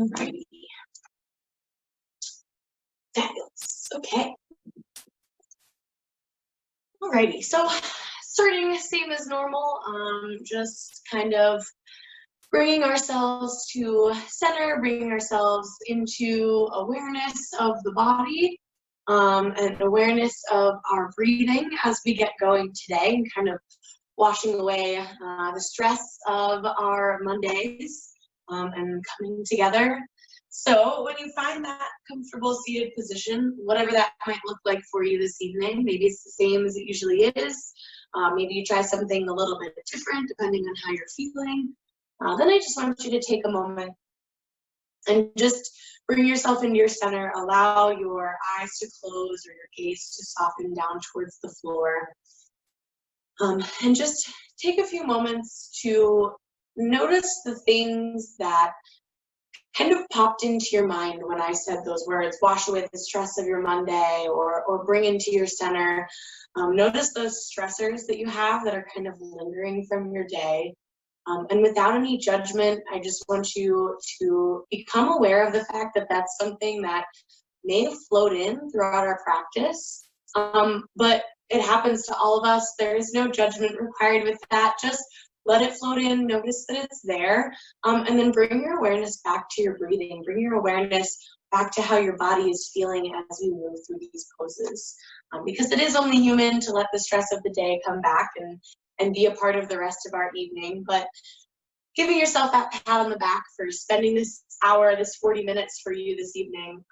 Alrighty. Fabulous. Okay. Alrighty. So starting same as normal, just kind of bringing ourselves to center, bringing ourselves into awareness of the body, and awareness of our breathing as we get going today, and kind of washing away the stress of our Mondays, and coming together. So when you find that comfortable seated position, whatever that might look like for you this evening, maybe it's the same as it usually is. Maybe you try something a little bit different depending on how you're feeling. Then I just want you to take a moment and just bring yourself into your center. Allow your eyes to close or your gaze to soften down towards the floor. And just take a few moments to notice the things that kind of popped into your mind when I said those words. Wash away the stress of your Monday, or bring into your center. Notice those stressors that you have that are kind of lingering from your day. And without any judgment, I just want you to become aware of the fact that that's something that may have flowed in throughout our practice, but it happens to all of us. There is no judgment required with that. Just let it float in, notice that it's there, and then bring your awareness back to your breathing. Bring your awareness back to how your body is feeling as we move through these poses. Because it is only human to let the stress of the day come back and be a part of the rest of our evening. But giving yourself that pat on the back for spending this hour, this 40 minutes for you this evening,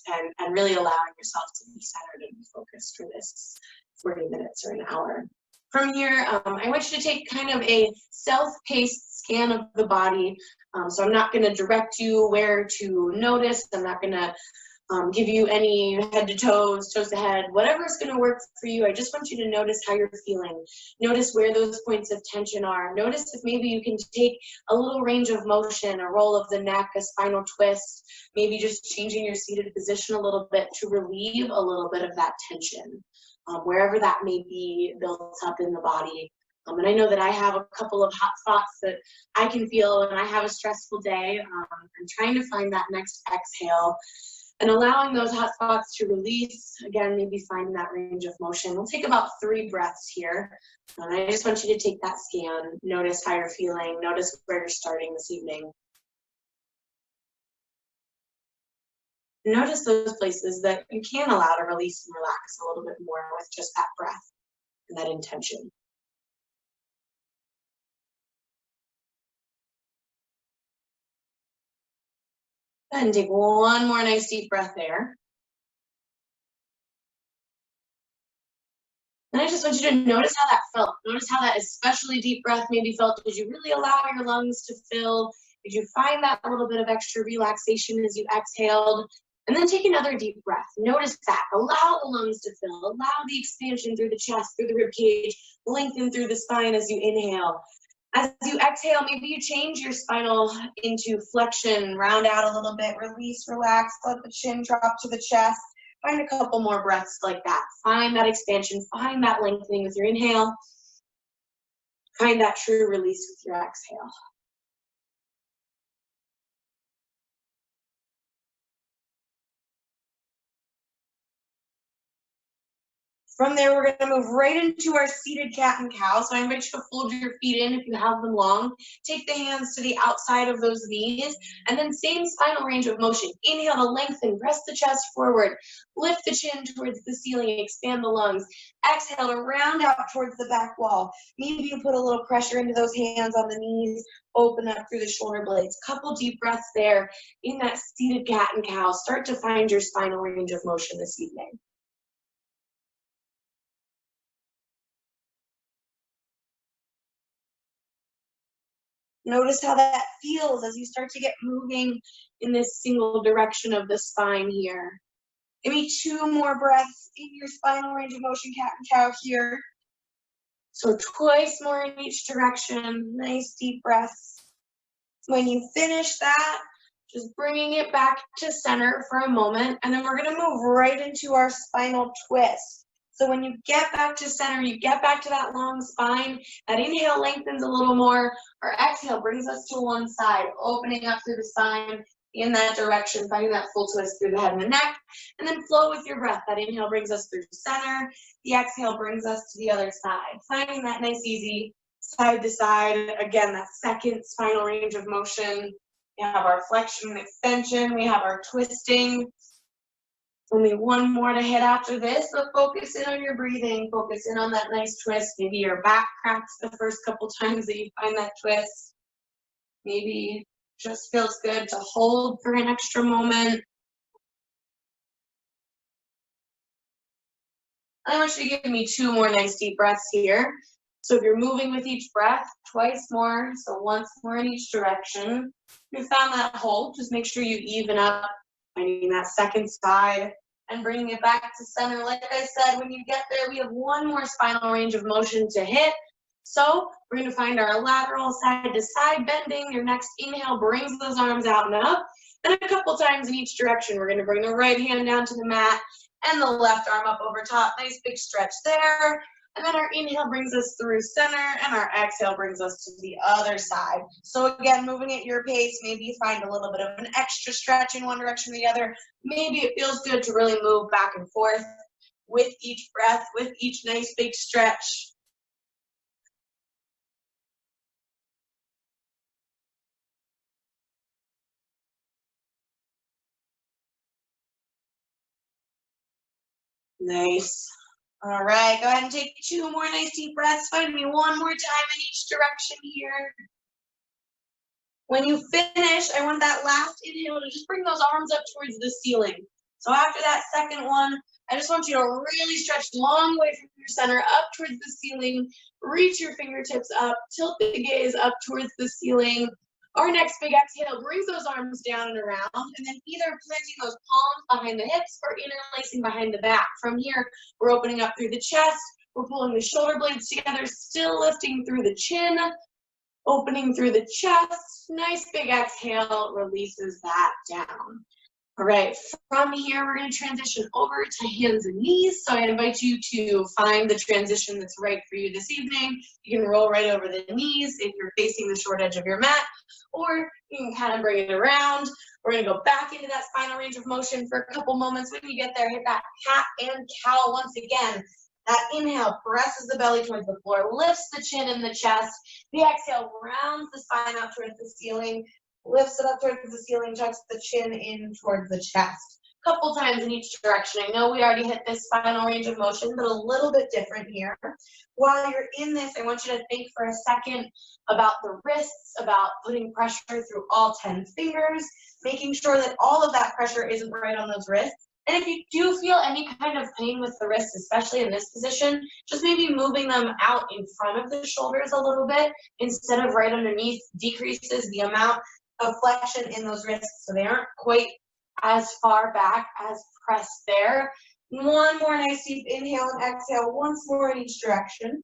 and really allowing yourself to be centered and be focused for this 40 minutes or an hour. From here, I want you to take kind of a self-paced scan of the body. So I'm not going to direct you where to notice. I'm not going to give you any head to toes, toes to head, whatever is going to work for you. I just want you to notice how you're feeling. Notice where those points of tension are. Notice if maybe you can take a little range of motion, a roll of the neck, a spinal twist, maybe just changing your seated position a little bit to relieve a little bit of that tension, wherever that may be built up in the body. And I know that I have a couple of hot spots that I can feel when I have a stressful day. I'm trying to find that next exhale and allowing those hot spots to release. Again, maybe finding that range of motion. We'll take about 3 breaths here. And I just want you to take that scan. Notice how you're feeling. Notice where you're starting this evening. Notice those places that you can allow to release and relax a little bit more with just that breath and that intention. Go ahead and take one more nice deep breath there. And I just want you to notice how that felt. Notice how that especially deep breath maybe felt. Did you really allow your lungs to fill? Did you find that little bit of extra relaxation as you exhaled? And then take another deep breath. Notice that. Allow the lungs to fill. Allow the expansion through the chest, through the rib cage, lengthen through the spine as you inhale. As you exhale, maybe you change your spinal into flexion, round out a little bit, release, relax, let the chin drop to the chest. Find a couple more breaths like that. Find that expansion, find that lengthening with your inhale. Find that true release with your exhale. From there, we're going to move right into our seated cat and cow. So I invite you to fold your feet in if you have them long. Take the hands to the outside of those knees. And then same spinal range of motion. Inhale to lengthen, press the chest forward. Lift the chin towards the ceiling, expand the lungs. Exhale to round out towards the back wall. Maybe you put a little pressure into those hands on the knees. Open up through the shoulder blades. Couple deep breaths there in that seated cat and cow. Start to find your spinal range of motion this evening. Notice how that feels as you start to get moving in this single direction of the spine here. Give me 2 more breaths in your spinal range of motion, cat and cow here. So twice more in each direction. Nice deep breaths. When you finish that, just bringing it back to center for a moment, and then we're going to move right into our spinal twist. So when you get back to center, you get back to that long spine, that inhale lengthens a little more, our exhale brings us to one side, opening up through the spine, in that direction, finding that full twist through the head and the neck, and then flow with your breath. That inhale brings us through center, the exhale brings us to the other side. Finding that nice, easy side to side. Again, that second spinal range of motion. We have our flexion and extension, we have our twisting. Only one more to hit after this, so focus in on your breathing, focus in on that nice twist. Maybe your back cracks the first couple times that you find that twist. Maybe just feels good to hold for an extra moment. I want you to give me 2 more nice deep breaths here. So if you're moving with each breath, twice more, so once more in each direction. If you found that hold, just make sure you even up, finding that second side and bringing it back to center. Like I said, when you get there, we have one more spinal range of motion to hit. So we're going to find our lateral side to side bending. Your next inhale brings those arms out and up. And a couple times in each direction, we're going to bring the right hand down to the mat and the left arm up over top. Nice big stretch there. And then our inhale brings us through center and our exhale brings us to the other side. So again, moving at your pace, maybe you find a little bit of an extra stretch in one direction or the other. Maybe it feels good to really move back and forth with each breath, with each nice big stretch. Nice. All right, go ahead and take 2 more nice deep breaths. Find me one more time in each direction here. When you finish, I want that last inhale to just bring those arms up towards the ceiling. So after that second one, I just want you to really stretch long way from your center up towards the ceiling. Reach your fingertips up, tilt the gaze up towards the ceiling. Our next big exhale brings those arms down and around, and then either planting those palms behind the hips or interlacing behind the back. From here, we're opening up through the chest. We're pulling the shoulder blades together, still lifting through the chin, opening through the chest. Nice big exhale releases that down. All right, from here, we're going to transition over to hands and knees. So I invite you to find the transition that's right for you this evening. You can roll right over the knees if you're facing the short edge of your mat, or you can kind of bring it around. We're going to go back into that spinal range of motion for a couple moments. When you get there, hit that cat and cow once again. That inhale presses the belly towards the floor, lifts the chin and the chest. The exhale rounds the spine out towards the ceiling, lifts it up towards the ceiling, tucks the chin in towards the chest. Couple times in each direction. I know we already hit this spinal range of motion, but a little bit different here. While you're in this, I want you to think for a second about the wrists, about putting pressure through all 10 fingers, making sure that all of that pressure isn't right on those wrists. And if you do feel any kind of pain with the wrists, especially in this position, just maybe moving them out in front of the shoulders a little bit instead of right underneath decreases the amount of flexion in those wrists so they aren't quite as far back as pressed there. One more nice deep inhale and exhale, once more in each direction.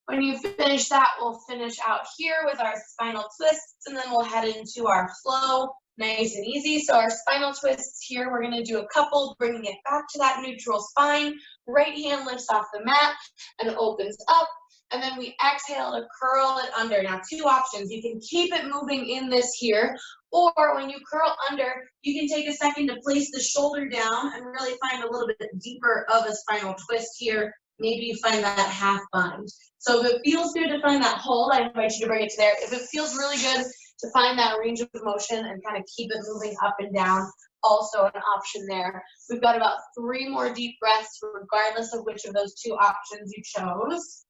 When you finish that, we'll finish out here with our spinal twists, and then we'll head into our flow. Nice and easy. So our spinal twists here, we're going to do a couple, bringing it back to that neutral spine. Right hand lifts off the mat and opens up. And then we exhale to curl it under. Now, 2 options. You can keep it moving in this here, or when you curl under, you can take a second to place the shoulder down and really find a little bit deeper of a spinal twist here. Maybe you find that half bind. So if it feels good to find that hold, I invite you to bring it to there. If it feels really good to find that range of motion and kind of keep it moving up and down, also an option there. We've got about 3 more deep breaths, regardless of which of those 2 options you chose.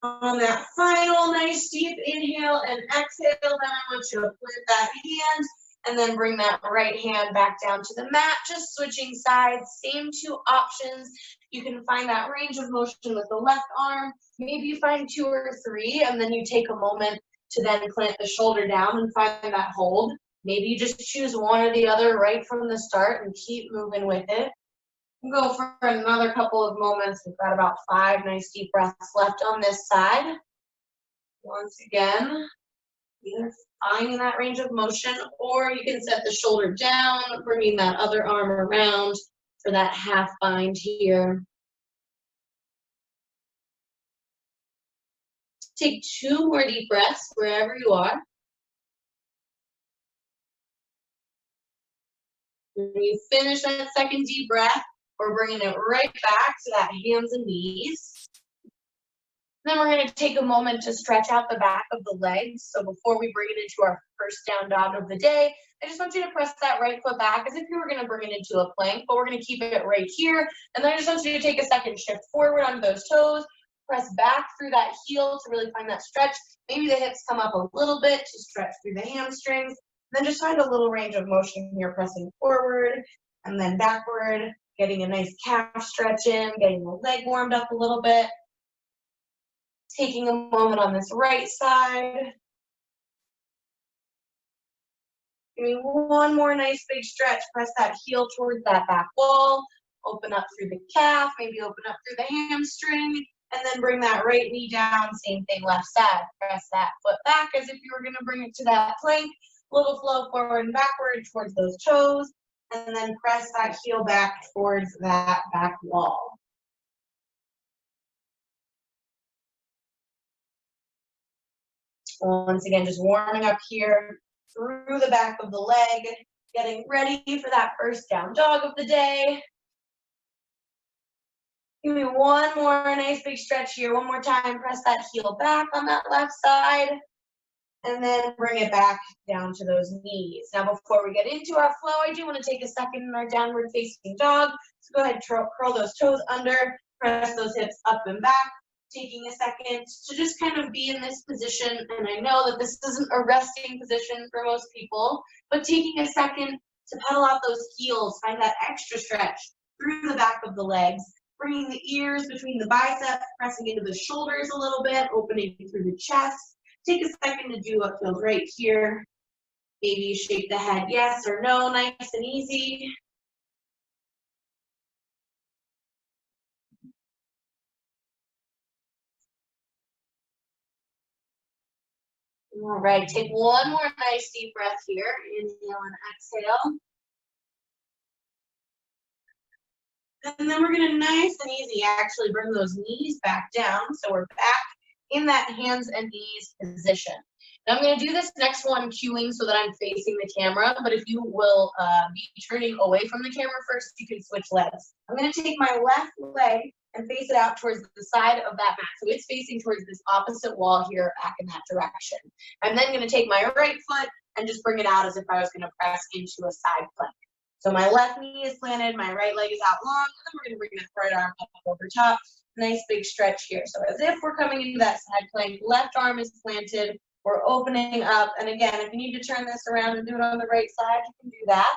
On that final nice deep inhale and exhale, then I want you to plant that hand and then bring that right hand back down to the mat, just switching sides, same 2 options. You can find that range of motion with the left arm. Maybe you find 2 or 3, and then you take a moment to then plant the shoulder down and find that hold. Maybe you just choose one or the other right from the start and keep moving with it. We'll go for another couple of moments. We've got about 5 nice deep breaths left on this side. Once again, either finding that range of motion, or you can set the shoulder down, bringing that other arm around for that half bind here. Take 2 more deep breaths wherever you are. When you finish that second deep breath, we're bringing it right back to that hands and knees. Then we're going to take a moment to stretch out the back of the legs. So before we bring it into our first down dog of the day, I just want you to press that right foot back as if you were going to bring it into a plank, but we're going to keep it right here. And then I just want you to take a second, shift forward onto those toes, press back through that heel to really find that stretch. Maybe the hips come up a little bit to stretch through the hamstrings. Then just find a little range of motion here, pressing forward and then backward, getting a nice calf stretch in, getting the leg warmed up a little bit. Taking a moment on this right side. Give me one more nice big stretch. Press that heel towards that back wall. Open up through the calf, maybe open up through the hamstring, and then bring that right knee down. Same thing, left side. Press that foot back as if you were going to bring it to that plank. Little flow forward and backward towards those toes, and then press that heel back towards that back wall. Once again, just warming up here through the back of the leg, getting ready for that first down dog of the day. Give me one more nice big stretch here. One more time, press that heel back on that left side, and then bring it back down to those knees. Now, before we get into our flow, I do want to take a second in our downward facing dog. So go ahead and curl those toes under, press those hips up and back. Taking a second to just kind of be in this position, and I know that this isn't a resting position for most people, but taking a second to pedal out those heels, find that extra stretch through the back of the legs, bringing the ears between the biceps, pressing into the shoulders a little bit, opening through the chest. Take a second to do what feels right here. Maybe shake the head yes or no, nice and easy. All right, take one more nice deep breath here. Inhale and exhale. And then we're gonna nice and easy actually bring those knees back down. So we're back in that hands and knees position. Now I'm gonna do this next one cueing so that I'm facing the camera, but if you will be turning away from the camera first, you can switch legs. I'm gonna take my left leg and face it out towards the side of that mat. So it's facing towards this opposite wall here, back in that direction. I'm then gonna take my right foot and just bring it out as if I was gonna press into a side plank. So my left knee is planted, my right leg is out long, and then we're gonna bring that right arm up over top. Nice big stretch here. So as if we're coming into that side plank, left arm is planted, we're opening up. And again, if you need to turn this around and do it on the right side, you can do that.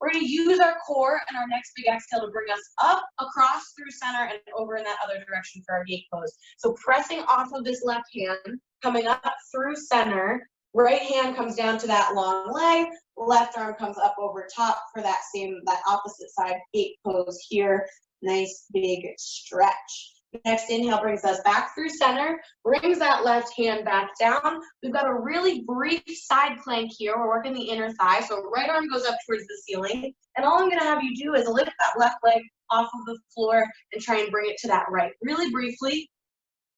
We're gonna use our core and our next big exhale to bring us up, across, through center, and over in that other direction for our gate pose. So pressing off of this left hand, coming up through center, right hand comes down to that long leg, left arm comes up over top for that opposite side gate pose here. Nice big stretch. Next inhale brings us back through center, brings that left hand back down. We've got a really brief side plank here. We're working the inner thigh, so right arm goes up towards the ceiling. And all I'm gonna have you do is lift that left leg off of the floor and try and bring it to that right, really briefly.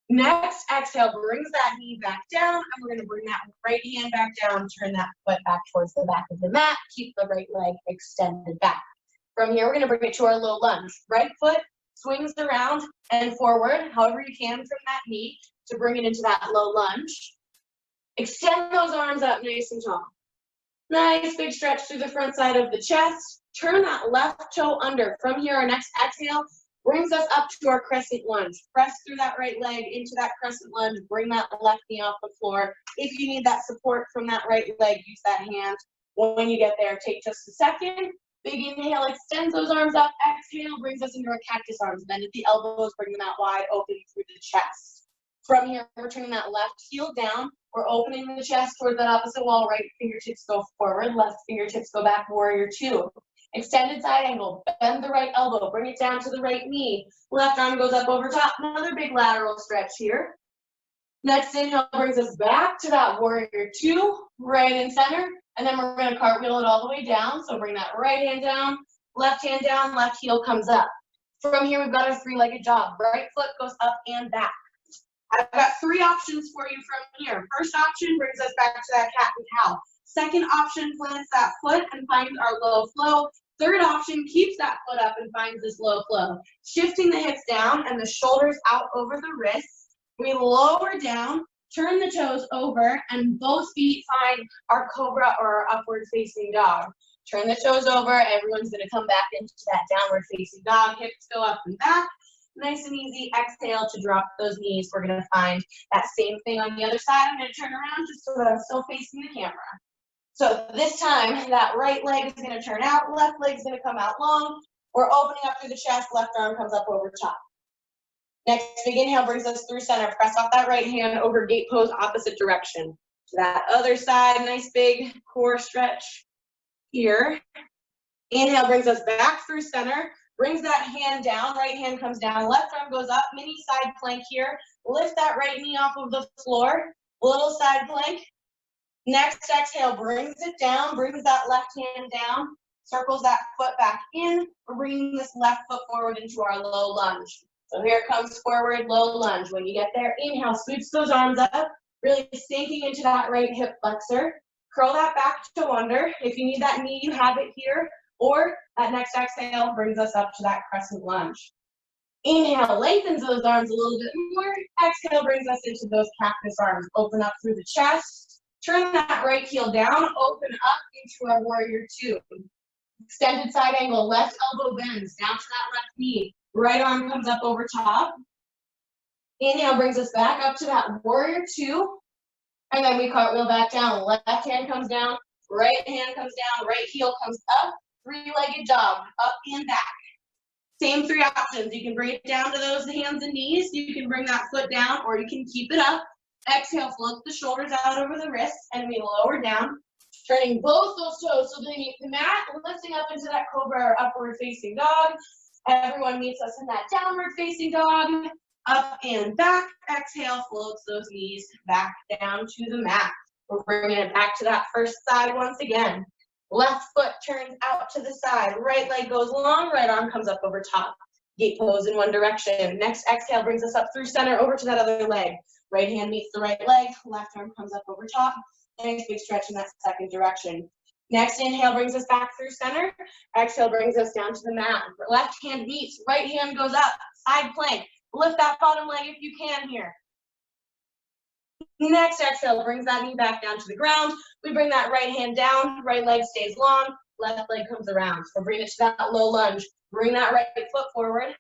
Next exhale brings that knee back down, and we're gonna bring that right hand back down, turn that foot back towards the back of the mat, keep the right leg extended back. From here, we're gonna bring it to our low lunge. Right foot swings around and forward, however you can from that knee to bring it into that low lunge. Extend those arms up nice and tall. Nice big stretch through the front side of the chest. Turn that left toe under. From here, our next exhale brings us up to our crescent lunge. Press through that right leg into that crescent lunge. Bring that left knee off the floor. If you need that support from that right leg, use that hand. When you get there, take just a second. Big inhale, extends those arms up. Exhale brings us into our cactus arms. Then at the elbows, bring them out wide open through the chest. From here, we're turning that left heel down. We're opening the chest toward that opposite wall. Right fingertips go forward. Left fingertips go back, warrior two. Extended side angle. Bend the right elbow. Bring it down to the right knee. Left arm goes up over top. Another big lateral stretch here. Next inhale brings us back to that warrior two, right in center. And then we're going to cartwheel it all the way down. So bring that right hand down, left heel comes up. From here, we've got our three-legged jog. Right foot goes up and back. I've got 3 options for you from here. First option brings us back to that cat and cow. Second option plants that foot and finds our low flow. Third option keeps that foot up and finds this low flow. Shifting the hips down and the shoulders out over the wrists. We lower down, turn the toes over, and both feet find our cobra or our upward facing dog. Turn the toes over, everyone's gonna come back into that downward facing dog. Hips go up and back. Nice and easy. Exhale to drop those knees. We're gonna find that same thing on the other side. I'm gonna turn around just so that I'm still facing the camera. So this time, that right leg is gonna turn out, left leg is gonna come out long. We're opening up through the chest, left arm comes up over top. Next big inhale brings us through center. Press off that right hand over gate pose, opposite direction. To that other side, nice big core stretch here. Inhale brings us back through center. Brings that hand down, right hand comes down, left arm goes up, mini side plank here. Lift that right knee off of the floor, little side plank. Next exhale, brings it down, brings that left hand down, circles that foot back in. We're bringing this left foot forward into our low lunge. So here it comes forward, low lunge. When you get there, inhale, scooch those arms up, really sinking into that right hip flexor. Curl that back to under. If you need that knee, you have it here. Or that next exhale brings us up to that crescent lunge. Inhale, lengthens those arms a little bit more. Exhale brings us into those cactus arms. Open up through the chest. Turn that right heel down. Open up into our warrior 2. Extended side angle. Left elbow bends down to that left knee. Right arm comes up over top. Inhale brings us back up to that warrior 2. And then we cartwheel back down. Left hand comes down. Right hand comes down. Right heel comes up. 3-legged dog, up and back. Same 3 options. You can bring it down to those hands and knees. You can bring that foot down, or you can keep it up. Exhale, float the shoulders out over the wrists, and we lower down, turning both those toes so they meet the mat, lifting up into that cobra or upward facing dog. Everyone meets us in that downward facing dog. Up and back. Exhale, floats those knees back down to the mat. We're bringing it back to that first side once again. Left foot turns out to the side. Right leg goes long. Right arm comes up over top. Gate pose in one direction. Next exhale brings us up through center over to that other leg. Right hand meets the right leg. Left arm comes up over top. Nice big stretch in that second direction. Next inhale brings us back through center. Exhale brings us down to the mat. Left hand meets. Right hand goes up. Side plank. Lift that bottom leg if you can here. Next exhale brings that knee back down to the ground. We bring that right hand down, right leg stays long, left leg comes around. So bring it to that low lunge. Bring that right foot forward.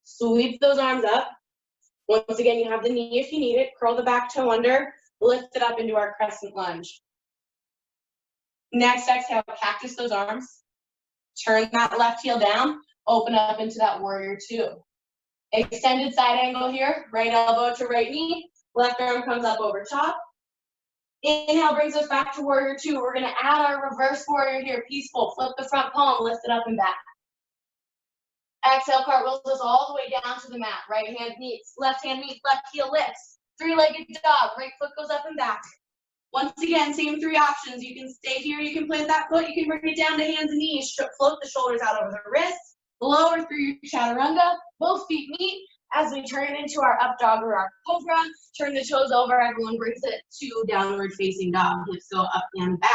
Sweep those arms up. Once again, you have the knee if you need it. Curl the back toe under. Lift it up into our crescent lunge. Next exhale, cactus those arms. Turn that left heel down. Open up into that warrior 2. Extended side angle here. Right elbow to right knee. Left arm comes up over top. Inhale brings us back to warrior 2. We're going to add our reverse warrior here. Peaceful. Flip the front palm. Lift it up and back. Exhale, cartwheels us all the way down to the mat. Right hand meets. Left hand meets. Left heel lifts. 3-legged dog. Right foot goes up and back. Once again, same 3 options. You can stay here. You can plant that foot. You can bring it down to hands and knees. Float the shoulders out over the wrists. Lower through your chaturanga. Both feet meet. As we turn into our up dog or our cobra, turn the toes over, everyone brings it to downward facing dog. Hips go up and back.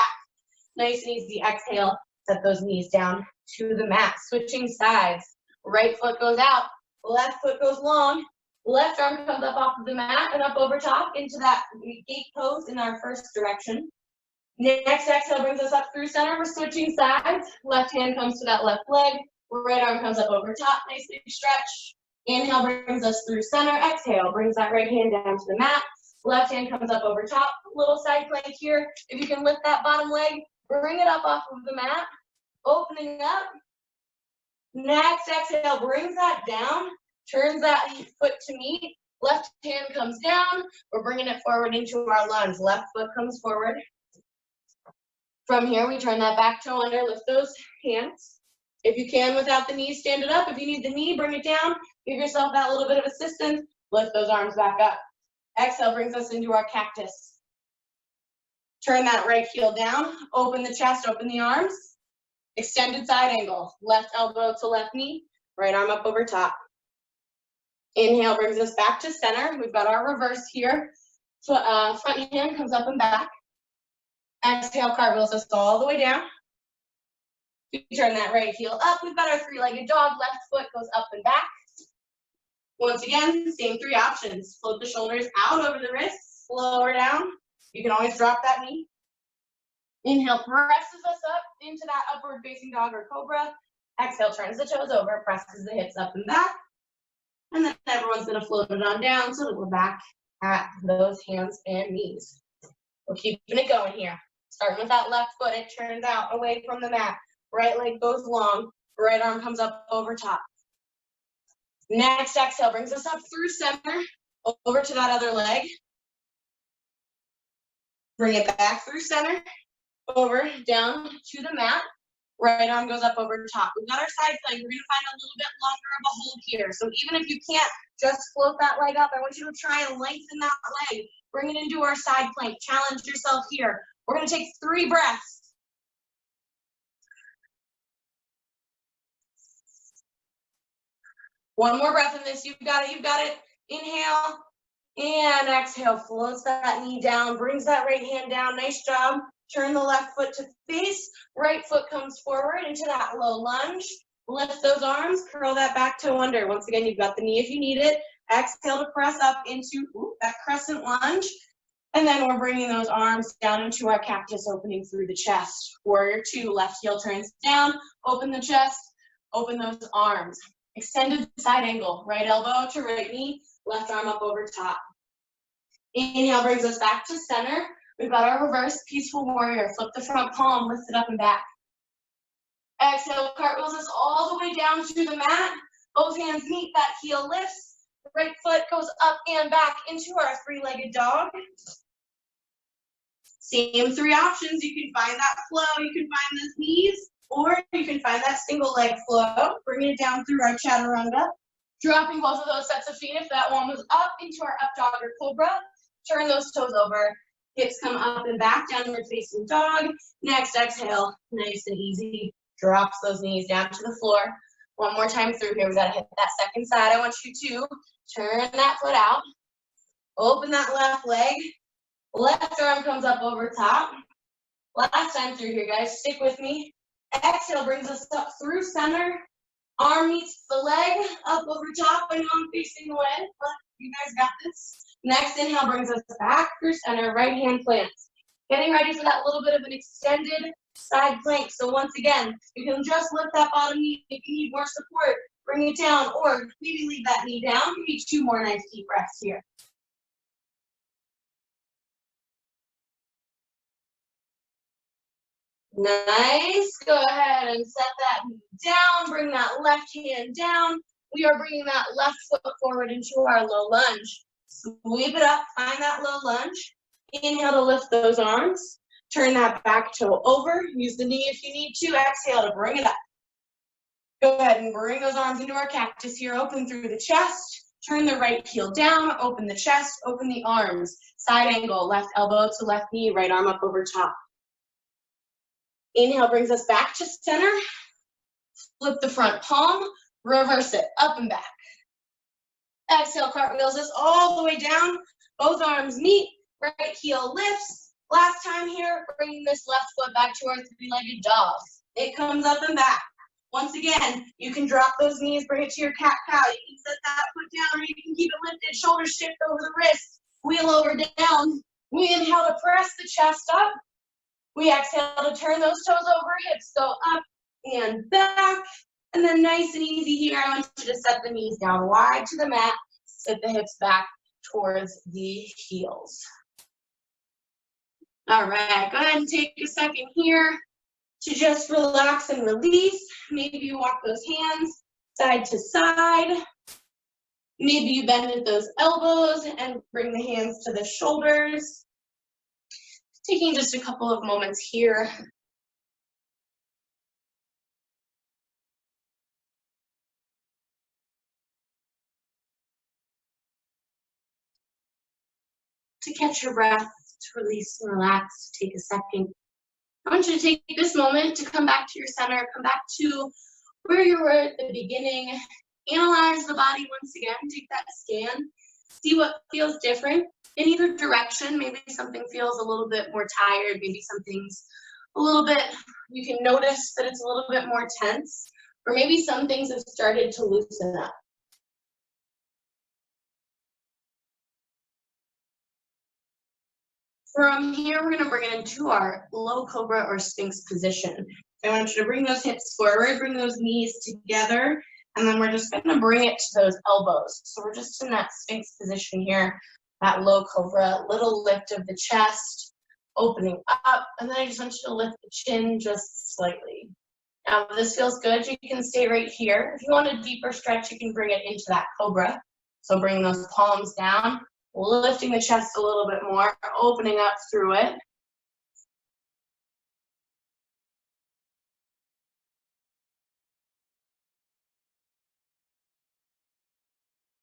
Nice and easy exhale, set those knees down to the mat. Switching sides, right foot goes out, left foot goes long, left arm comes up off of the mat and up over top into that gate pose in our first direction. Next exhale brings us up through center. We're switching sides. Left hand comes to that left leg, right arm comes up over top, nice big stretch. Inhale brings us through center. Exhale brings that right hand down to the mat. Left hand comes up over top. Little side plank here. If you can lift that bottom leg, bring it up off of the mat. Opening up. Next exhale brings that down. Turns that foot to meet. Left hand comes down. We're bringing it forward into our lunge. Left foot comes forward. From here, we turn that back toe under. Lift those hands. If you can, without the knees, stand it up. If you need the knee, bring it down. Give yourself that little bit of assistance. Lift those arms back up. Exhale brings us into our cactus. Turn that right heel down. Open the chest, open the arms. Extended side angle. Left elbow to left knee. Right arm up over top. Inhale brings us back to center. We've got our reverse here. So, front hand comes up and back. Exhale, cartwheels us all the way down. We turn that right heel up. We've got our three-legged dog. Left foot goes up and back. Once again, same three options. Float the shoulders out over the wrists, lower down. You can always drop that knee. Inhale presses us up into that upward facing dog or cobra. Exhale turns the toes over, presses the hips up and back. And then everyone's gonna float it on down so that we're back at those hands and knees. We're keeping it going here. Starting with that left foot, it turns out away from the mat. Right leg goes long, right arm comes up over top. Next exhale brings us up through center, over to that other leg. Bring it back through center, over, down to the mat. Right arm goes up over top. We've got our side plank. We're gonna find a little bit longer of a hold here. So even if you can't just float that leg up, I want you to try and lengthen that leg. Bring it into our side plank. Challenge yourself here. We're gonna take 3 breaths. One more breath in this. You've got it, you've got it. Inhale and exhale. Floats that knee down, brings that right hand down. Nice job. Turn the left foot to face. Right foot comes forward into that low lunge. Lift those arms, curl that back toe under. Once again, you've got the knee if you need it. Exhale to press up into that crescent lunge. And then we're bringing those arms down into our cactus, opening through the chest. Warrior 2, left heel turns down, open the chest, open those arms. Extended side angle, right elbow to right knee, left arm up over top. Inhale brings us back to center. We've got our reverse peaceful warrior. Flip the front palm, lift it up and back. Exhale, cartwheels us all the way down to the mat. Both hands meet, that heel lifts. Right foot goes up and back into our 3-legged dog. Same 3 options. You can find that flow. You can find those knees, or you can find that single leg flow. Bring it down through our chaturanga. Dropping both of those sets of feet. If that one was up into our up dog or cobra, turn those toes over. Hips come up and back, downward facing dog. Next exhale, nice and easy. Drops those knees down to the floor. One more time through here. We gotta hit that second side. I want you to turn that foot out. Open that left leg. Left arm comes up over top. Last time through here, guys. Stick with me. Exhale brings us up through center. Arm meets the leg, up over top. I know I'm facing away, but you guys got this. Next inhale brings us back through center, right hand plants. Getting ready for that little bit of an extended side plank. So once again, you can just lift that bottom knee if you need more support. Bring it down, or maybe leave that knee down. Give me 2 more nice deep breaths here. Nice. Go ahead and set that knee down. Bring that left hand down. We are bringing that left foot forward into our low lunge. Sweep it up. Find that low lunge. Inhale to lift those arms. Turn that back toe over. Use the knee if you need to. Exhale to bring it up. Go ahead and bring those arms into our cactus here. Open through the chest. Turn the right heel down. Open the chest. Open the arms. Side angle. Left elbow to left knee. Right arm up over top. Inhale brings us back to center. Flip the front palm. Reverse it. Up and back. Exhale, cartwheels us all the way down. Both arms meet. Right heel lifts. Last time here, bringing this left foot back to our 3-legged dog. It comes up and back. Once again, you can drop those knees, bring it to your cat-cow. You can set that foot down, or you can keep it lifted. Shoulders shift over the wrist. Wheel over down. We inhale to press the chest up. We exhale to turn those toes over. Hips go up and back. And then nice and easy here, I want you to set the knees down wide to the mat. Sit the hips back towards the heels. All right, go ahead and take a second here to just relax and release. Maybe you walk those hands side to side. Maybe you bend at those elbows and bring the hands to the shoulders. Taking just a couple of moments here. To catch your breath, to release and relax, take a second. I want you to take this moment to come back to your center, come back to where you were at the beginning. Analyze the body once again, take that scan, see what feels different in either direction. Maybe something feels a little bit more tired, maybe something's a little bit, you can notice that it's a little bit more tense, or maybe some things have started to loosen up. From here, we're gonna bring it into our low cobra or sphinx position. I want you to bring those hips forward, bring those knees together, and then we're just gonna bring it to those elbows. So we're just in that sphinx position here, that low cobra, little lift of the chest, opening up, and then I just want you to lift the chin just slightly. Now, if this feels good, you can stay right here. If you want a deeper stretch, you can bring it into that cobra. So bring those palms down, lifting the chest a little bit more, opening up through it.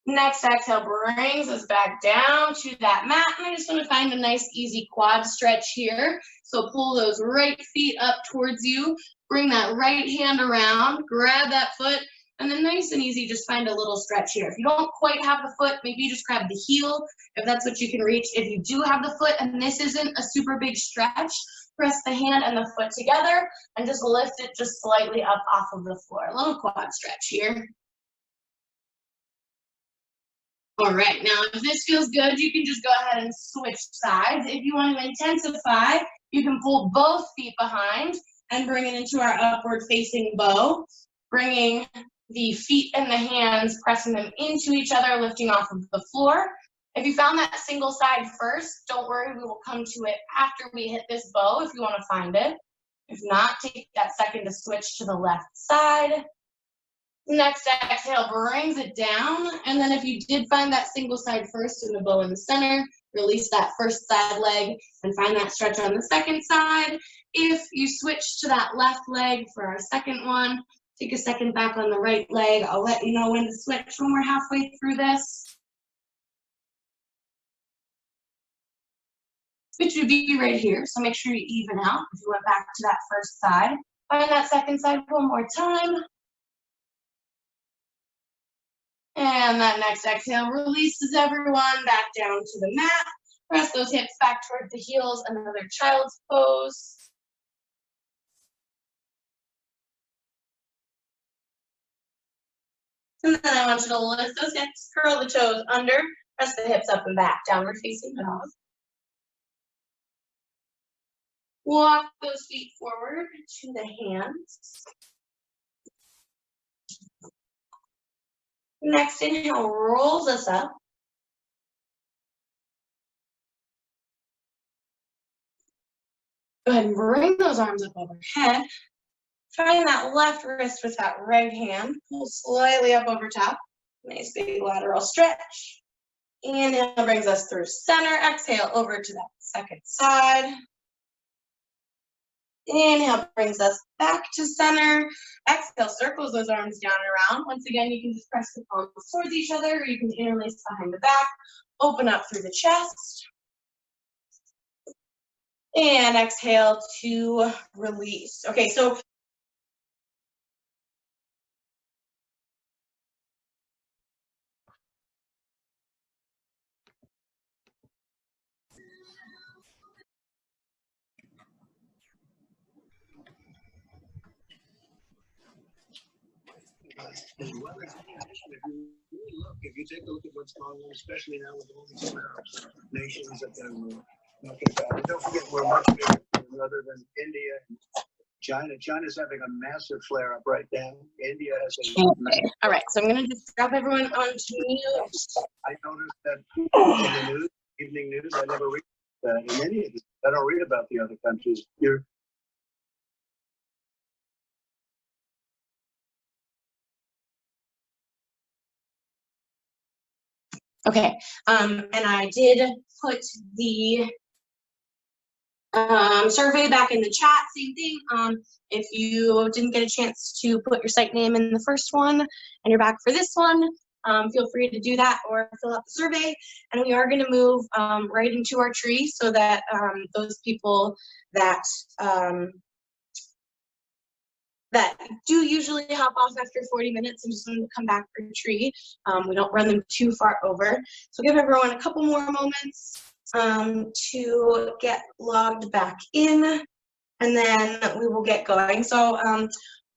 Next exhale brings us back down to that mat. And I just want to find a nice easy quad stretch here. So pull those right feet up towards you. Bring that right hand around, grab that foot, and then nice and easy, just find a little stretch here. If you don't quite have the foot, maybe you just grab the heel, if that's what you can reach. If you do have the foot and this isn't a super big stretch, press the hand and the foot together and just lift it just slightly up off of the floor. A little quad stretch here. All right, now if this feels good, you can just go ahead and switch sides. If you want to intensify, you can pull both feet behind and bring it into our upward facing bow, bringing the feet and the hands, pressing them into each other, lifting off of the floor. If you found that single side first, don't worry, we will come to it after we hit this bow if you want to find it. If not, take that second to switch to the left side. Next exhale brings it down, and then if you did find that single side first in the bow in the center, release that first side leg and find that stretch on the second side. If you switch to that left leg for our second one, take a second back on the right leg. I'll let you know when to switch when we're halfway through this. Switch would be right here, so make sure you even out if you went back to that first side. Find that second side one more time. And that next exhale releases everyone back down to the mat. Press those hips back towards the heels, another child's pose. And then I want you to lift those hips, curl the toes under, press the hips up and back, downward facing dog. Walk those feet forward to the hands. Next inhale rolls us up. Go ahead and bring those arms up overhead. Find that left wrist with that right hand. Pull slightly up over top. Nice big lateral stretch. Inhale brings us through center. Exhale over to that second side. Inhale brings us back to center. Exhale circles those arms down and around. Once again, you can just press the palms towards each other, or you can interlace behind the back. Open up through the chest. And exhale to release. Okay, so as well as any nation, if you take a look at what's going on, especially now with all these Arab nations that they're talking about. And don't forget, we're much bigger other than India and China. China's having a massive flare up right now. India has a all right, so I'm gonna just drop everyone onto mute. I noticed that in the news, evening news, I never read that in any of this. I don't read about the other countries. Okay, and I did put the survey back in the chat, same thing. If you didn't get a chance to put your site name in the first one and you're back for this one, feel free to do that or fill out the survey. And we are going to move right into our tree so that those people that that do usually hop off after 40 minutes and just want to come back for a treat. We don't run them too far over. So give everyone a couple more moments to get logged back in, and then we will get going. So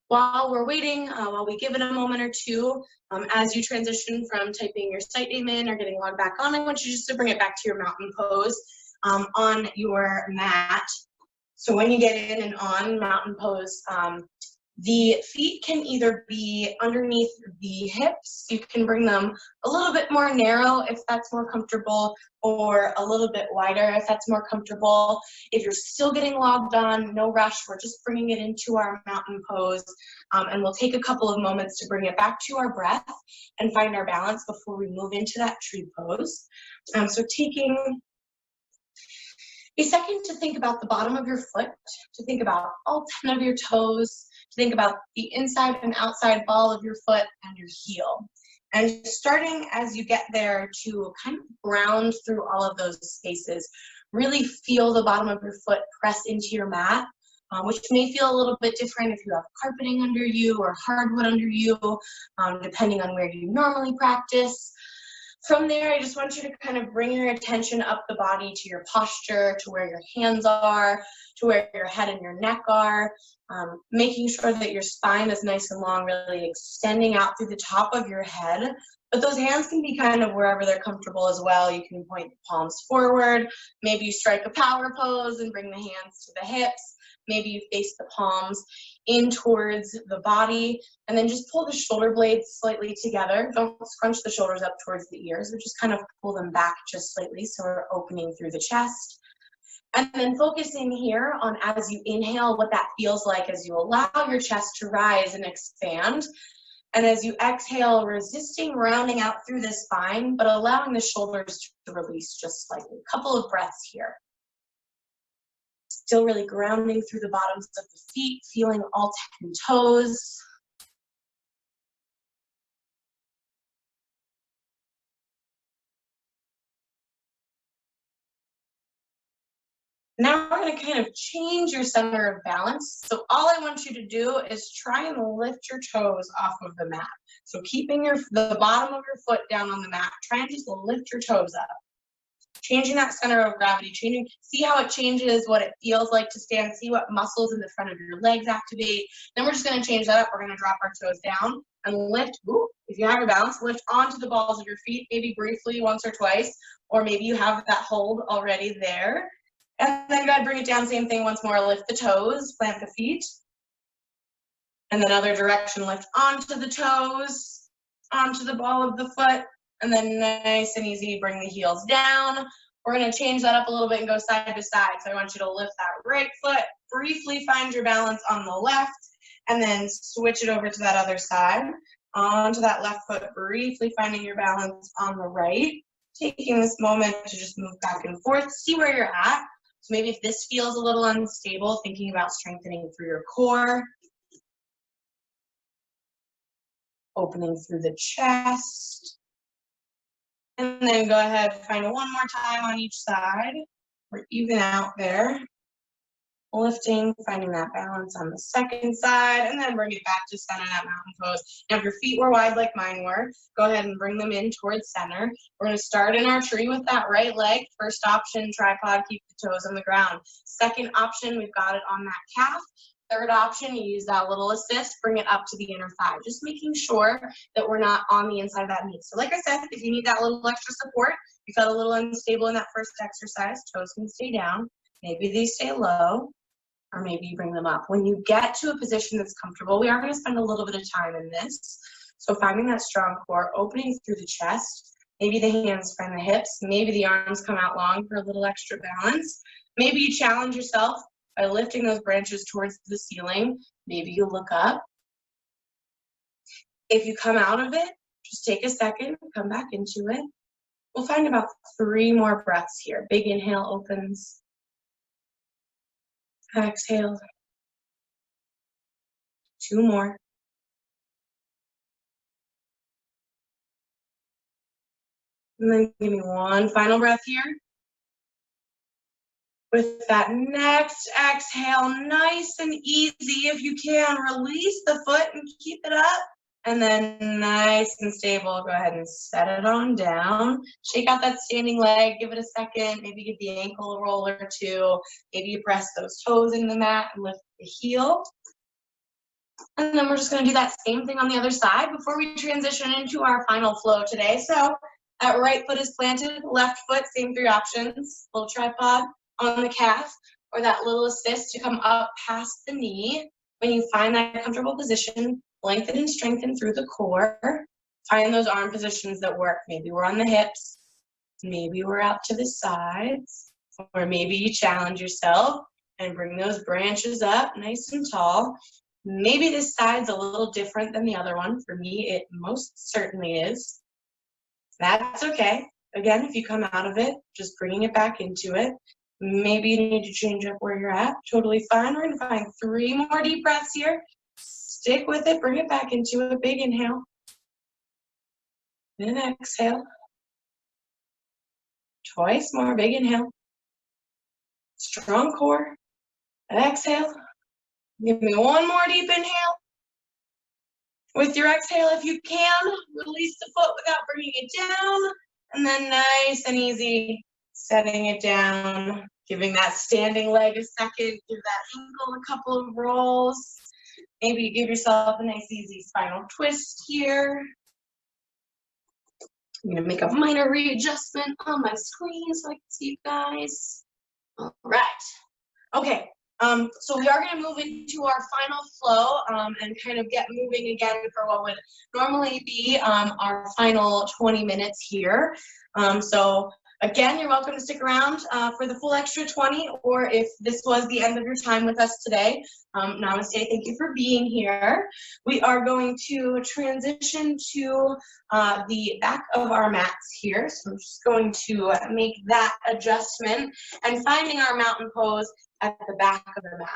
while we're waiting, while we give it a moment or two, as you transition from typing your site name in or getting logged back on, I want you just to bring it back to your mountain pose on your mat. So when you get in and on mountain pose, the feet can either be underneath the hips, you can bring them a little bit more narrow if that's more comfortable, or a little bit wider if that's more comfortable. If you're still getting logged on, no rush, we're just bringing it into our mountain pose, and we'll take a couple of moments to bring it back to our breath and find our balance before we move into that tree pose. So taking a second to think about the bottom of your foot, to think about all 10 of your toes, to think about the inside and outside ball of your foot and your heel. And starting as you get there to kind of ground through all of those spaces, really feel the bottom of your foot press into your mat, which may feel a little bit different if you have carpeting under you or hardwood under you, depending on where you normally practice. From there, I just want you to kind of bring your attention up the body to your posture, to where your hands are, to where your head and your neck are, making sure that your spine is nice and long, really extending out through the top of your head. But those hands can be kind of wherever they're comfortable as well. You can point the palms forward. Maybe you strike a power pose and bring the hands to the hips. Maybe you face the palms in towards the body, and then just pull the shoulder blades slightly together. Don't scrunch the shoulders up towards the ears, but just kind of pull them back just slightly so we're opening through the chest. And then focusing here on, as you inhale, what that feels like as you allow your chest to rise and expand. And as you exhale, resisting rounding out through the spine, but allowing the shoulders to release just slightly. A couple of breaths here. Still really grounding through the bottoms of the feet, feeling all 10 toes. Now we're going to kind of change your center of balance. So all I want you to do is try and lift your toes off of the mat. So keeping the bottom of your foot down on the mat, try and just lift your toes up. Changing that center of gravity, see how it changes, what it feels like to stand, see what muscles in the front of your legs activate. Then we're just going to change that up. We're going to drop our toes down and lift. Ooh, if you have your balance, lift onto the balls of your feet, maybe briefly once or twice, or maybe you have that hold already there. And then go ahead, bring it down, same thing once more, lift the toes, plant the feet. And then other direction, lift onto the toes, onto the ball of the foot. And then nice and easy, bring the heels down. We're going to change that up a little bit and go side to side. So I want you to lift that right foot, briefly find your balance on the left, and then switch it over to that other side. Onto that left foot, briefly finding your balance on the right. Taking this moment to just move back and forth, see where you're at. So maybe if this feels a little unstable, thinking about strengthening through your core. Opening through the chest. And then go ahead, find it one more time on each side. We're even out there. Lifting, finding that balance on the second side, and then bring it back to center, that mountain pose. Now if your feet were wide like mine were, go ahead and bring them in towards center. We're going to start in our tree with that right leg. First option, tripod, keep the toes on the ground. Second option, we've got it on that calf. Third option, you use that little assist, bring it up to the inner thigh, just making sure that we're not on the inside of that knee. So like I said, if you need that little extra support, you felt a little unstable in that first exercise, toes can stay down, maybe they stay low, or maybe you bring them up. When you get to a position that's comfortable, we are going to spend a little bit of time in this. So finding that strong core, opening through the chest, maybe the hands find the hips, maybe the arms come out long for a little extra balance. Maybe you challenge yourself by lifting those branches towards the ceiling. Maybe you look up. If you come out of it, just take a second, come back into it. We'll find about 3 more breaths here. Big inhale opens. Exhale. 2 more. And then give me one final breath here. With that next exhale, nice and easy. If you can, release the foot and keep it up. And then nice and stable, go ahead and set it on down. Shake out that standing leg, give it a second, maybe give the ankle a roll or two. Maybe you press those toes in the mat and lift the heel. And then we're just gonna do that same thing on the other side before we transition into our final flow today. So that right foot is planted, left foot, same three options. Little tripod on the calf, or that little assist to come up past the knee. When you find that comfortable position, lengthen and strengthen through the core. Find those arm positions that work. Maybe we're on the hips, maybe we're out to the sides, or maybe you challenge yourself and bring those branches up nice and tall. Maybe this side's a little different than the other one. For me, it most certainly is. That's okay. Again, if you come out of it, just bringing it back into it. Maybe you need to change up where you're at. Totally fine. We're going to find 3 more deep breaths here. Stick with it. Bring it back into a big inhale. Then exhale. Twice more. Big inhale. Strong core. Exhale. Give me 1 more deep inhale. With your exhale, if you can, release the foot without bringing it down. And then nice and easy, setting it down, giving that standing leg a second, give that ankle a couple of rolls. Maybe you give yourself a nice easy spinal twist here. I'm gonna make a minor readjustment on my screen so I can see you guys. All right, okay. So we are going to move into our final flow and kind of get moving again for what would normally be our final 20 minutes here. So again, you're welcome to stick around for the full extra 20, or if this was the end of your time with us today, namaste, thank you for being here. We are going to transition to the back of our mats here. So I'm just going to make that adjustment and finding our mountain pose at the back of the mat.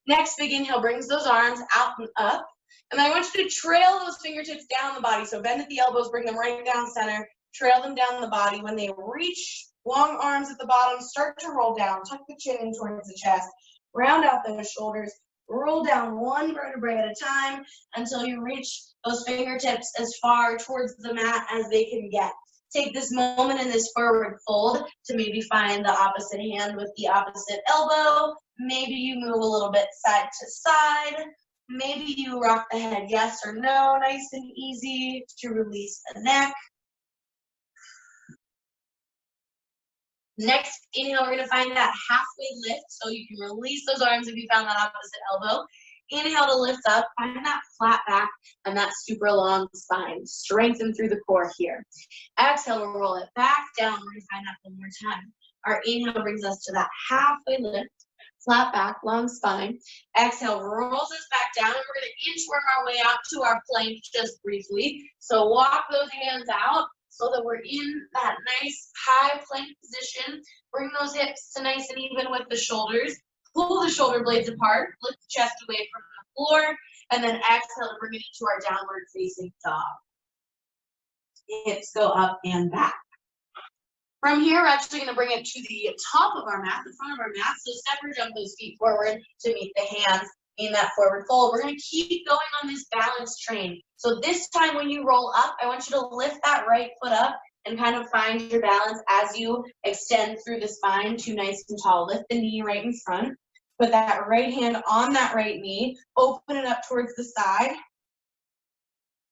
Next, big inhale brings those arms out and up. And then I want you to trail those fingertips down the body. So bend at the elbows, bring them right down center, trail them down the body. When they reach long arms at the bottom, start to roll down, tuck the chin in towards the chest, round out those shoulders, roll down 1 vertebrae at a time until you reach those fingertips as far towards the mat as they can get. Take this moment in this forward fold to maybe find the opposite hand with the opposite elbow. Maybe you move a little bit side to side. Maybe you rock the head yes or no, nice and easy to release the neck. Next inhale, we're going to find that halfway lift, so you can release those arms if you found that opposite elbow. Inhale to lift up, find that flat back and that super long spine. Strengthen through the core here. Exhale, we'll roll it back down. We're going to find that 1 more time. Our inhale brings us to that halfway lift, flat back, long spine. Exhale rolls us back down, and we're going to inchworm our way out to our plank just briefly. So walk those hands out so that we're in that nice high plank position. Bring those hips to nice and even with the shoulders. Pull the shoulder blades apart, lift the chest away from the floor, and then exhale to bring it into our downward facing dog. Hips go up and back. From here, we're actually going to bring it to the top of our mat, the front of our mat. So step or jump those feet forward to meet the hands in that forward fold. We're going to keep going on this balance train. So this time when you roll up, I want you to lift that right foot up and kind of find your balance as you extend through the spine to nice and tall. Lift the knee right in front. Put that right hand on that right knee. Open it up towards the side.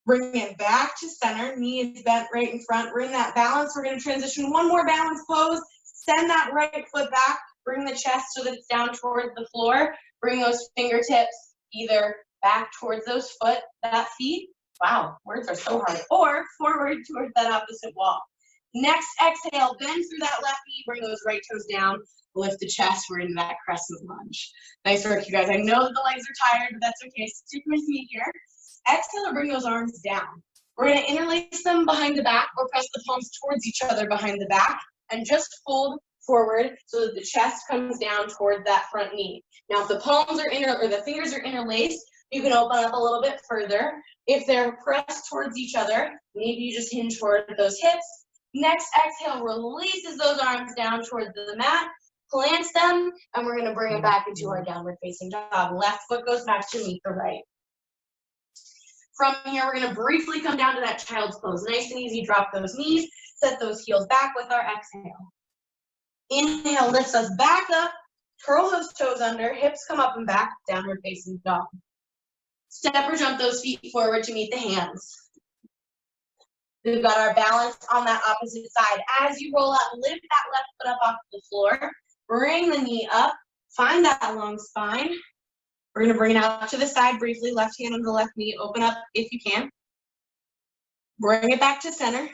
Bring it back to center. Knee is bent right in front. We're in that balance. We're going to transition 1 more balance pose. Send that right foot back. Bring the chest so that it's down towards the floor. Bring those fingertips either back towards those feet. Wow, words are so hard. Or forward towards that opposite wall. Next, exhale, bend through that left knee. Bring those right toes down. Lift the chest. We're in that crescent lunge. Nice work, you guys. I know that the legs are tired, but that's okay. Stick with me here. Exhale or bring those arms down. We're going to interlace them behind the back or press the palms towards each other behind the back and just fold forward so that the chest comes down toward that front knee. Now, if the palms are the fingers are interlaced, you can open up a little bit further. If they're pressed towards each other, maybe you just hinge toward those hips. Next exhale releases those arms down towards the mat. plants them, and we're gonna bring it back into our downward facing dog. Left foot goes back to meet the right. From here, we're gonna briefly come down to that child's pose. Nice and easy, drop those knees, set those heels back with our exhale. Inhale lifts us back up, curl those toes under, hips come up and back, downward facing dog. Step or jump those feet forward to meet the hands. We've got our balance on that opposite side. As you roll up, lift that left foot up off the floor, bring the knee up, find that long spine. We're gonna bring it out to the side briefly, left hand on the left knee, open up if you can. Bring it back to center.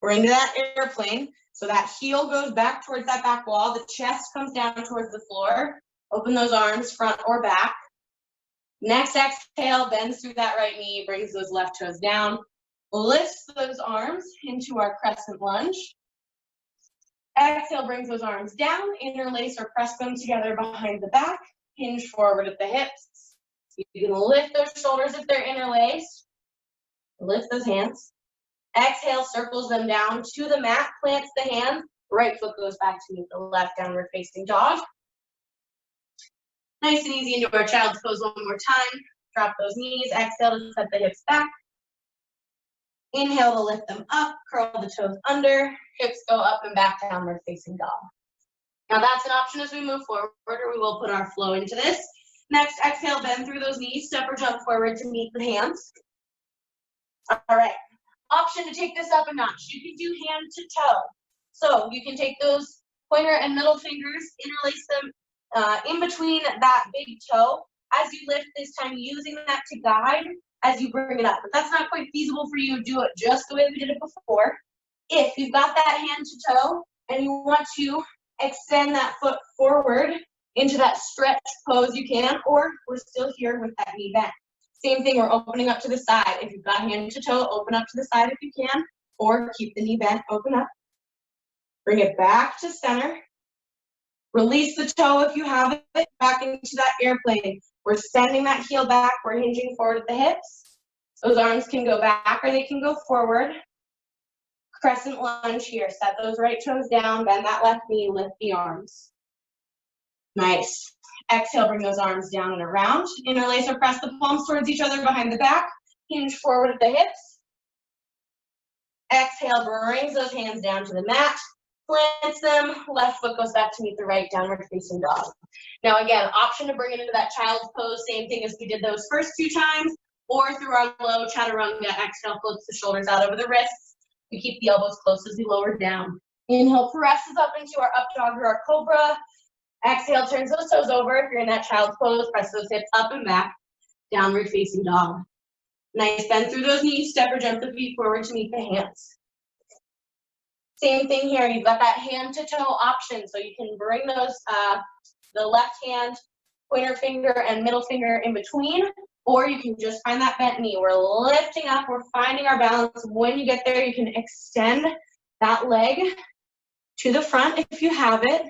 Bring to that airplane. So that heel goes back towards that back wall, the chest comes down towards the floor. Open those arms, front or back. Next exhale, bends through that right knee, brings those left toes down. Lifts those arms into our crescent lunge. Exhale, brings those arms down, interlace or press them together behind the back, hinge forward at the hips. You can lift those shoulders if they're interlaced. Lift those hands. Exhale, circles them down to the mat, plants the hands, right foot goes back to meet the left, downward facing dog. Nice and easy into our child's pose one more time. Drop those knees, exhale to set the hips back. Inhale to lift them up, curl the toes under, hips go up and back, downward facing dog. Now that's an option as we move forward, or we will put our flow into this. Next, exhale, bend through those knees, step or jump forward to meet the hands. All right, option to take this up a notch. You can do hand to toe. So you can take those pointer and middle fingers, interlace them in between that big toe. As you lift this time, using that to guide as you bring it up. If that's not quite feasible for you, do it just the way we did it before. If you've got that hand to toe and you want to extend that foot forward into that stretch pose, you can, or we're still here with that knee bent. Same thing, we're opening up to the side. If you've got hand to toe, open up to the side if you can, or keep the knee bent, open up. Bring it back to center. Release the toe if you have it, back into that airplane. We're sending that heel back, we're hinging forward at the hips. Those arms can go back or they can go forward. Crescent lunge here, set those right toes down, bend that left knee, lift the arms. Nice. Exhale, bring those arms down and around. Interlace or press the palms towards each other behind the back. Hinge forward at the hips. Exhale, brings those hands down to the mat. Plants them, left foot goes back to meet the right, downward facing dog. Now again, option to bring it into that child's pose, same thing as we did those first two times, or through our low chaturanga, exhale, floats the shoulders out over the wrists. We keep the elbows close as we lower down. Inhale, presses up into our up dog or our cobra. Exhale, turns those toes over. If you're in that child's pose, press those hips up and back, downward facing dog. Nice, bend through those knees, step or jump the feet forward to meet the hands. Same thing here, you've got that hand to toe option, so you can bring those, the left hand, pointer finger and middle finger in between, or you can just find that bent knee. We're lifting up, we're finding our balance. When you get there, you can extend that leg to the front if you have it,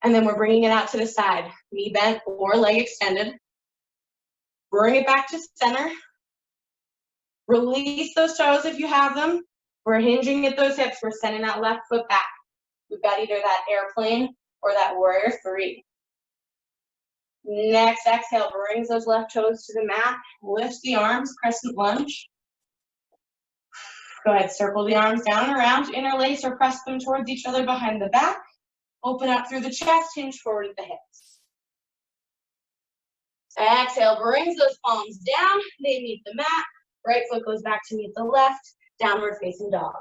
and then we're bringing it out to the side, knee bent or leg extended. Bring it back to center. Release those toes if you have them. We're hinging at those hips. We're sending that left foot back. We've got either that airplane or that warrior three. Next exhale, brings those left toes to the mat. Lift the arms, crescent lunge. Go ahead, circle the arms down and around. Interlace or press them towards each other behind the back. Open up through the chest, hinge forward at the hips. Exhale, brings those palms down. They meet the mat. Right foot goes back to meet the left. Downward facing dog.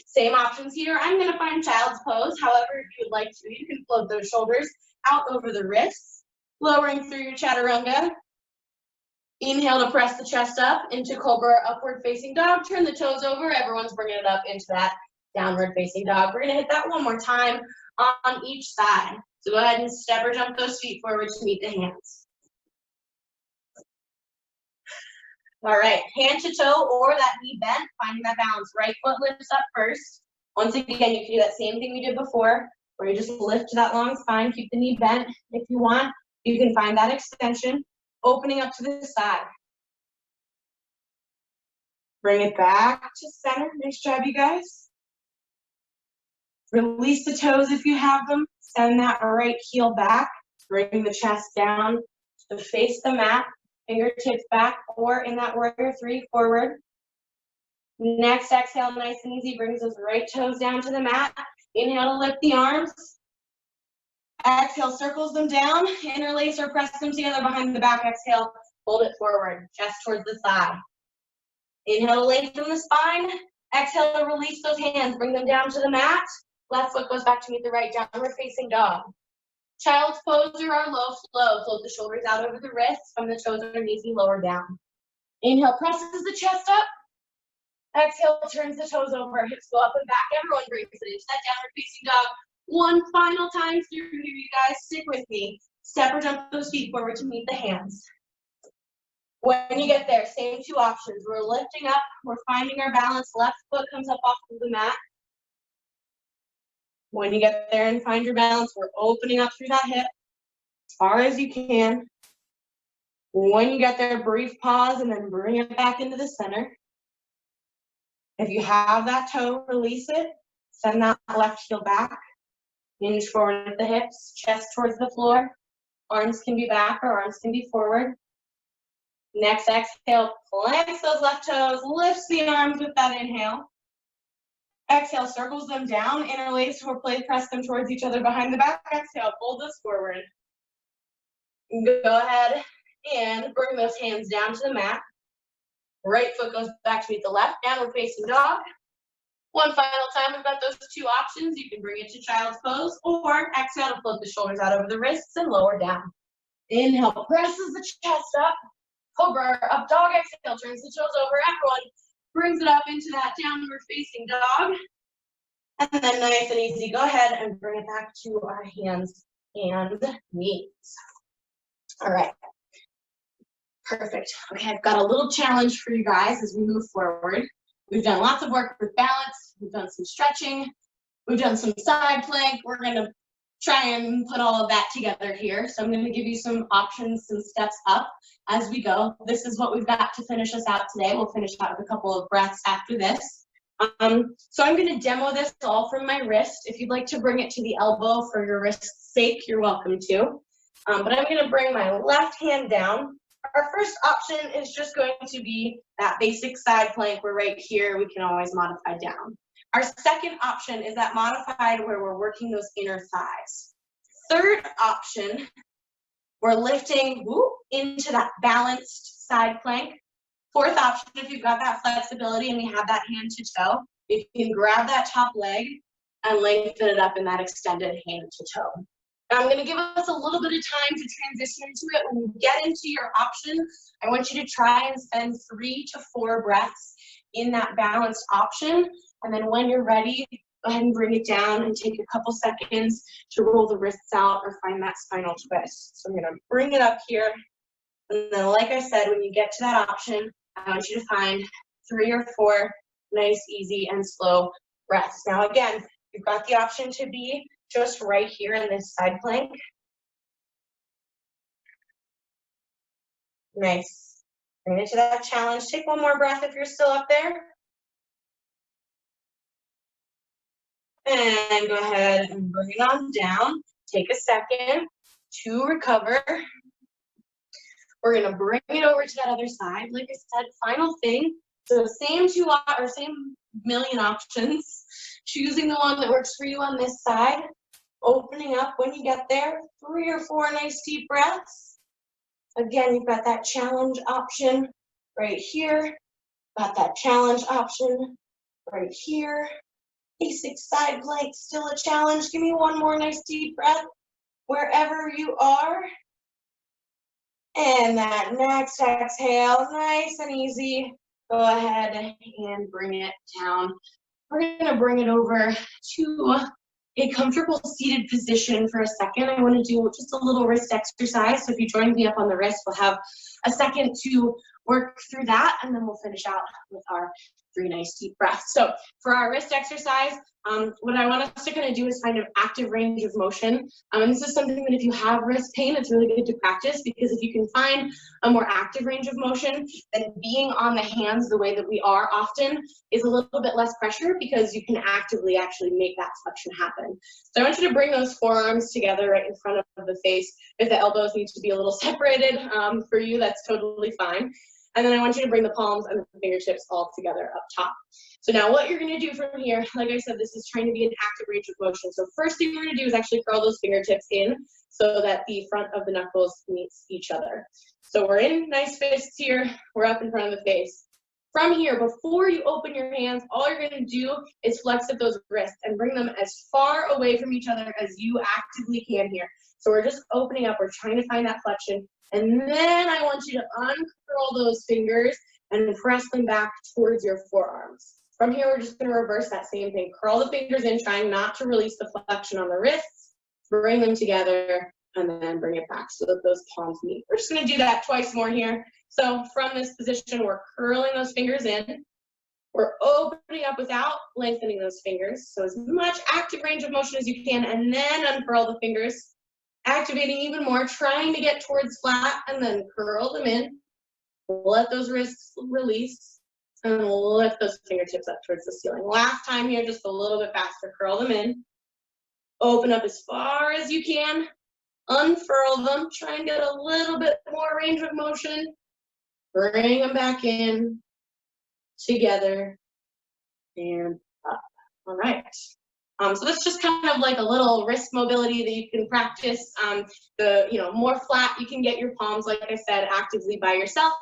Same options here. I'm going to find child's pose. However, if you would like to, you can float those shoulders out over the wrists, lowering through your chaturanga. Inhale to press the chest up into cobra, upward facing dog. Turn the toes over. Everyone's bringing it up into that downward facing dog. We're going to hit that one more time on each side. So go ahead and step or jump those feet forward to meet the hands. All right, hand to toe or that knee bent, finding that balance. Right foot lifts up first. Once again, you can do that same thing we did before, where you just lift to that long spine, keep the knee bent. If you want, you can find that extension, opening up to the side. Bring it back to center. Nice job, you guys. Release the toes if you have them. Send that right heel back. Bring the chest down to face the mat. Fingertips back or in that warrior three forward. Next exhale, nice and easy, brings those right toes down to the mat. Inhale to lift the arms. Exhale, circles them down. Interlace or press them together behind the back. Exhale, fold it forward, chest towards the thigh. Inhale to lengthen the spine. Exhale to release those hands, bring them down to the mat. Left foot goes back to meet the right, downward facing dog. Child's pose or our low flow. Float the shoulders out over the wrists, from the toes underneath you, lower down. Inhale, presses the chest up. Exhale, turns the toes over, hips go up and back. Everyone brings it into that downward facing dog. One final time through here, you guys, stick with me. Step or jump those feet forward to meet the hands. When you get there, same two options. We're lifting up, we're finding our balance. Left foot comes up off of the mat. When you get there and find your balance, we're opening up through that hip as far as you can. When you get there, brief pause and then bring it back into the center. If you have that toe, release it. Send that left heel back. Hinge forward at the hips, chest towards the floor. Arms can be back or arms can be forward. Next exhale, plants those left toes, lifts the arms with that inhale. Exhale, circles them down, interlace or press them towards each other behind the back. Exhale, fold this forward. Go ahead and bring those hands down to the mat. Right foot goes back to meet the left, downward facing dog. One final time, we've got those two options. You can bring it to child's pose or exhale to float the shoulders out over the wrists and lower down. Inhale, presses the chest up. Cobra, up dog, exhale, turns the toes over. Everyone brings it up into that downward facing dog. And then nice and easy, go ahead and bring it back to our hands and knees. All right. Perfect. Okay, I've got a little challenge for you guys as we move forward. We've done lots of work with balance. We've done some stretching. We've done some side plank. We're going to try and put all of that together here. So I'm going to give you some options, some steps up as we go. This is what we've got to finish us out today. We'll finish out with a couple of breaths after this. So I'm going to demo this all from my wrist. If you'd like to bring it to the elbow for your wrist's sake, you're welcome to. But I'm going to bring my left hand down. Our first option is just going to be that basic side plank. We're right here. We can always modify down. Our second option is that modified where we're working those inner thighs. Third option, we're lifting into that balanced side plank. Fourth option, if you've got that flexibility and we have that hand to toe, you can grab that top leg and lengthen it up in that extended hand to toe. I'm going to give us a little bit of time to transition into it. When you get into your option, I want you to try and spend 3 to 4 breaths in that balanced option. And then when you're ready, go ahead and bring it down and take a couple seconds to roll the wrists out or find that spinal twist. So I'm going to bring it up here. And then like I said, when you get to that option, I want you to find 3 or 4 nice, easy, and slow breaths. Now again, you've got the option to be just right here in this side plank. Nice. Bring it to that challenge. Take one more breath if you're still up there. And go ahead and bring it on down. Take a second to recover. We're gonna bring it over to that other side. Like I said, final thing. So same million options. Choosing the one that works for you on this side. Opening up when you get there. 3 or 4 nice deep breaths. Again, you've got that challenge option right here. Got that challenge option right here. Basic side plank, still a challenge. Give me one more nice deep breath wherever you are. And that next exhale, nice and easy. Go ahead and bring it down. We're going to bring it over to a comfortable seated position for a second. I want to do just a little wrist exercise. So if you join me up on the wrist, we'll have a second to work through that, and then we'll finish out with our 3 nice deep breaths. So for our wrist exercise, what I want us to kind of do is find an active range of motion. And this is something that if you have wrist pain, it's really good to practice, because if you can find a more active range of motion, then being on the hands the way that we are often is a little bit less pressure, because you can actively actually make that flexion happen. So I want you to bring those forearms together right in front of the face. If the elbows need to be a little separated for you, that's totally fine. And then I want you to bring the palms and the fingertips all together up top. So now what you're gonna do from here, like I said, this is trying to be an active range of motion. So first thing we're gonna do is actually curl those fingertips in so that the front of the knuckles meets each other. So we're in nice fists here, we're up in front of the face. From here, before you open your hands, all you're gonna do is flex up those wrists and bring them as far away from each other as you actively can here. So we're just opening up, we're trying to find that flexion. And then I want you to uncurl those fingers and press them back towards your forearms. From here, we're just gonna reverse that same thing. Curl the fingers in, trying not to release the flexion on the wrists, bring them together, and then bring it back so that those palms meet. We're just gonna do that twice more here. So from this position, we're curling those fingers in. We're opening up without lengthening those fingers. So as much active range of motion as you can, and then uncurl the fingers. Activating even more, trying to get towards flat, and then curl them in. Let those wrists release, and lift those fingertips up towards the ceiling. Last time here, just a little bit faster. Curl them in. Open up as far as you can. Unfurl them. Try and get a little bit more range of motion. Bring them back in, together, and up. All right. So that's just kind of like a little wrist mobility that you can practice. The more flat you can get your palms, like I said, actively by yourself,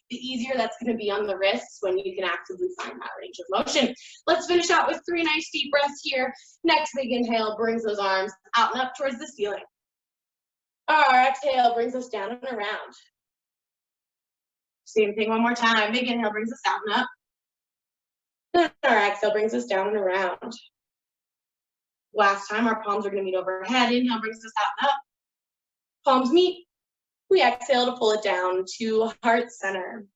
the easier that's going to be on the wrists when you can actively find that range of motion. Let's finish out with 3 nice deep breaths here. Next big inhale brings those arms out and up towards the ceiling. Our exhale brings us down and around. Same thing one more time. Big inhale brings us out and up. And our exhale brings us down and around. Last time, our palms are going to meet overhead. Inhale brings us out and up. Palms meet. We exhale to pull it down to heart center.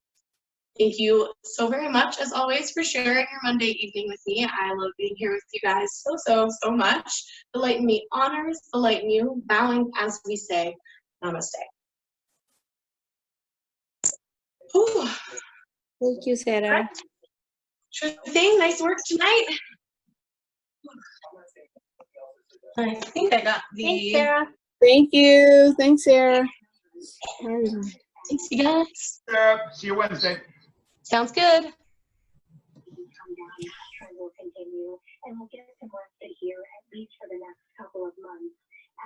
Thank you so very much, as always, for sharing your Monday evening with me. I love being here with you guys so much. The light in me honors the light in you, bowing as we say namaste. Whew. Thank you, Sarah. Sure thing. Nice work tonight. I think I got the. Thanks, Sarah. Thank you. Thanks, Sarah. Thanks, you guys. See you Wednesday. Sounds good. Come down, trend will continue, and we'll get some rest here at least for the next couple of months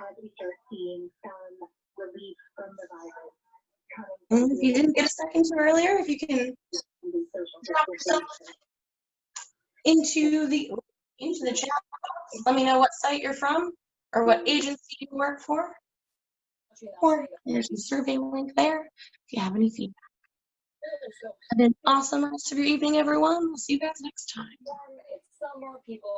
as we start seeing some relief from the virus. If you didn't get a second to earlier, if you can drop yourself into the chat, let me know what site you're from or what agency you work for. Or there's a survey link there if you have any feedback. Have an awesome rest of your evening, everyone. We'll see you guys next time. Some more people